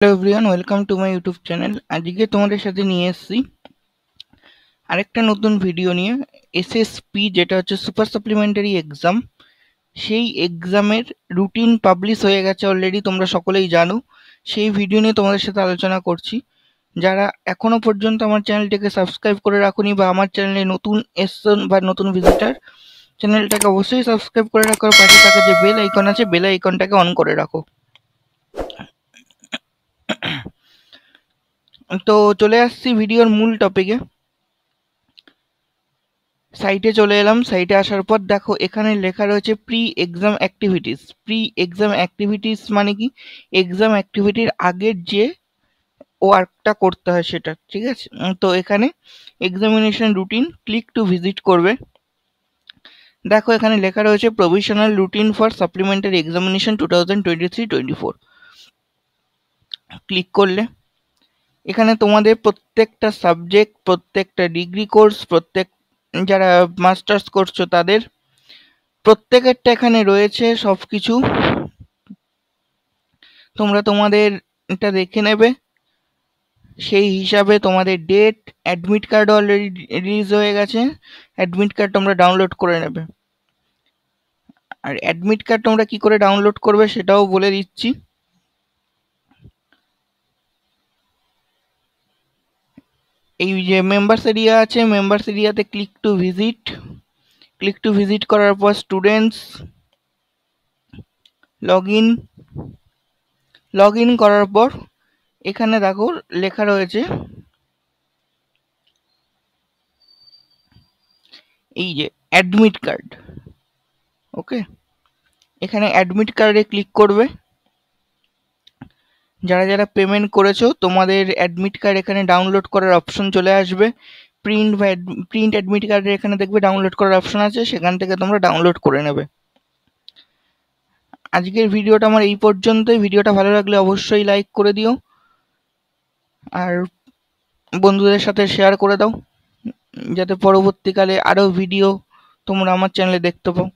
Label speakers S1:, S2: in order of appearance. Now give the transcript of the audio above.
S1: Hello everyone, welcome to my YouTube channel. আজকে তোমাদের সাথে নিয়ে এসেছি আরেকটা নতুন ভিডিও নিয়ে। এসএসপি যেটা হচ্ছে সুপার সাপ্লিমেন্টারি এক্সাম, সেই এক্সামের রুটিন পাবলিশ হয়ে গেছে অলরেডি, তোমরা সকলেই জানো। সেই ভিডিও নিয়ে তোমাদের সাথে আলোচনা করছি। যারা এখনো পর্যন্ত আমার চ্যানেলটাকে সাবস্ক্রাইব করে রাখোনি বা আমার চ্যানেলে নতুন এসছো বা নতুন ভিজিটার, চ্যানেলটাকে অবশ্যই সাবস্ক্রাইব করে রাখো। পাশে থাকা যে বেল আইকন আছে, বেল আইকনটাকে অন করে রাখো। তো চলে আসছি ভিডিওর মূল টপিকে। সাইটে চলে এলাম। সাইটে আসার পর দেখো এখানে লেখা রয়েছে pre exam activities. Pre exam activities মানে কি? এক্সাম অ্যাক্টিভিটির আগের যে ওয়ার্কটা করতে হয় সেটা, ঠিক আছে? তো এখানে examination routine, click to visit করবে। দেখো এখানে লেখা রয়েছে provisional routine for supplementary examination 2023-24। Click করলে এখানে তোমাদের প্রত্যেকটা সাবজেক্ট, প্রত্যেকটা ডিগ্রি কোর্স, যারা মাস্টার্স করছো তাদের প্রত্যেকেরটা এখানে রয়েছে সবকিছু। তোমরা তোমাদের এটা দেখে নেবে। সেই হিসাবে তোমাদের date, admit card already release হয়ে গেছে। অ্যাডমিট কার্ড তোমরা ডাউনলোড করে নেবে। আর অ্যাডমিট কার্ড তোমরা কি করে ডাউনলোড করবে সেটাও বলে দিচ্ছি। এই যে মেম্বার্স এরিয়া আছে, মেম্বার্স এরিয়াতে click to visit. Click to visit করার পর স্টুডেন্টস, লগ ইন করার পর এখানে দেখো লেখা রয়েছে এই যে অ্যাডমিট কার্ড। ওকে, এখানে অ্যাডমিট কার্ডে ক্লিক করবে। যারা যারা পেমেন্ট করেছো তোমাদের অ্যাডমিট কার্ড এখানে ডাউনলোড করার অপশন চলে আসবে। প্রিন্ট অ্যাডমিট কার্ডের এখানে দেখবে ডাউনলোড করার অপশন আছে, সেখান থেকে তোমরা ডাউনলোড করে নেবে। আজকের ভিডিওটা আমার এই পর্যন্তই। ভিডিওটা ভালো লাগলে অবশ্যই লাইক করে দিও আর বন্ধুদের সাথে শেয়ার করে দাও, যাতে পরবর্তীকালে আরও ভিডিও তোমরা আমার চ্যানেলে দেখতে পাও।